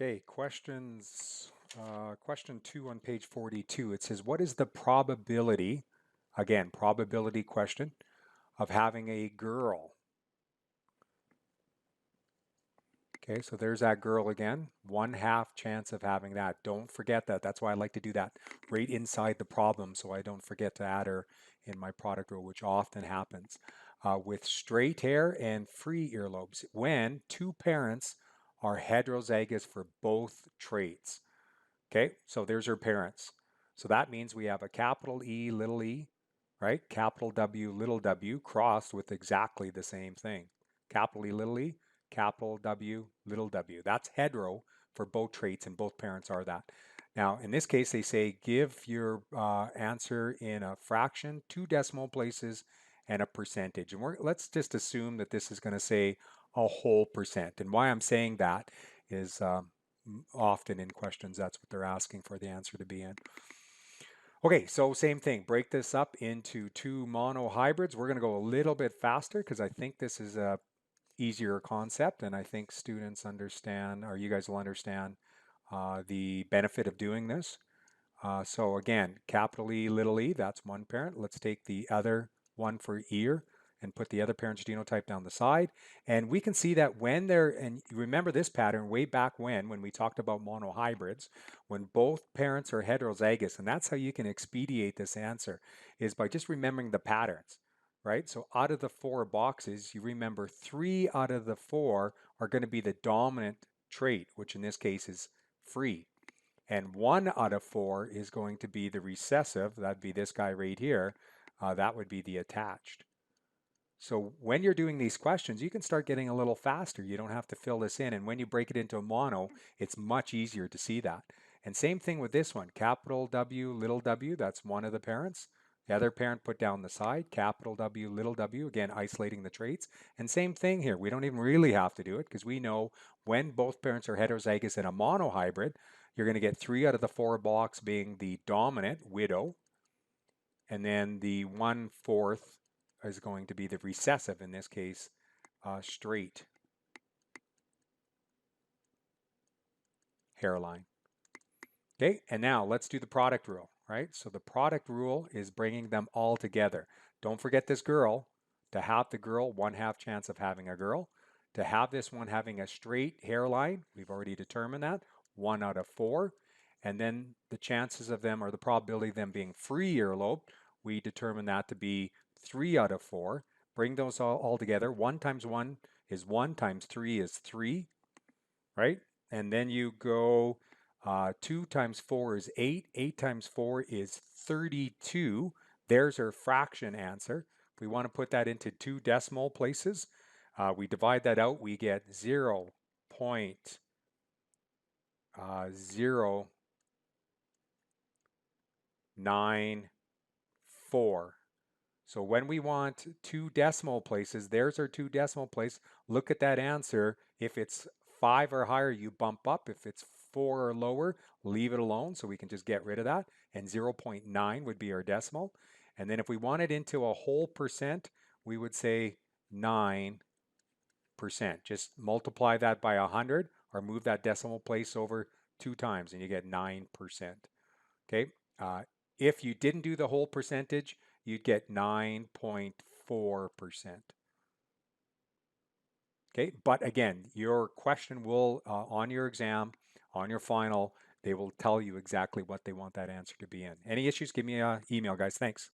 Okay, question 2 on page 42. It says, what is the probability, again, probability question, of having a girl? Okay, so there's that girl again. 1/2 chance of having that. Don't forget that. That's why I like to do that right inside the problem so I don't forget to add her in my product rule, which often happens. With straight hair and free earlobes, when two parents are heterozygous for both traits. Okay, so there's her parents. So that means we have a capital E, little e, right? Capital W, little w, crossed with exactly the same thing. Capital E, capital W, little w. That's hetero for both traits, and both parents are that. Now, in this case, they say give your answer in a fraction, 2 decimal places, and a percentage. And let's just assume that this is going to say a whole percent. And why I'm saying that is often in questions, that's what they're asking for the answer to be in. Okay, so same thing. Break this up into 2 monohybrids. We're going to go a little bit faster because I think this is a easier concept, and I think students understand, or you guys will understand, the benefit of doing this. So again, capital E, little e, that's one parent. Let's take the other one for ear and put the other parent's genotype down the side. And we can see that when they're, and remember this pattern way back when we talked about monohybrids, when both parents are heterozygous, and that's how you can expedite this answer, is by just remembering the patterns, right? So out of the 4 boxes, you remember 3 out of the 4 are going to be the dominant trait, which in this case is free. And 1 out of 4 is going to be the recessive. That'd be this guy right here. That would be the attached. So when you're doing these questions, you can start getting a little faster. You don't have to fill this in. And when you break it into a mono, it's much easier to see that. And same thing with this one, capital W, little w, that's one of the parents. The other parent put down the side, capital W, little w, again, isolating the traits. And same thing here. We don't even really have to do it because we know when both parents are heterozygous in a monohybrid, you're going to get 3 out of the 4 blocks being the dominant, widow, and then the 1/4 is going to be the recessive, in this case, straight hairline. Okay, and now let's do the product rule, right? So the product rule is bringing them all together. Don't forget this girl. To have the girl, 1/2 chance of having a girl. To have this one having a straight hairline, we've already determined that, 1 out of 4. And then the chances of them, or the probability of them being free earlobe, we determine that to be 3 out of 4. Bring those all together. 1 times 1 is 1 times 3 is 3, right? And then you go 2 times 4 is 8. 8 times 4 is 32. There's our fraction answer. If we want to put that into 2 decimal places, we divide that out, we get 0 0.094. So when we want 2 decimal places, there's our 2 decimal place. Look at that answer. If it's 5 or higher, you bump up. If it's 4 or lower, leave it alone so we can just get rid of that. And 0.9 would be our decimal. And then if we want it into a whole percent, we would say 9%. Just multiply that by 100 or move that decimal place over 2 times and you get 9%. Okay. If you didn't do the whole percentage, you'd get 9.4%. Okay, but again, your question will, on your exam, on your final, they will tell you exactly what they want that answer to be in. Any issues, give me an email, guys. Thanks.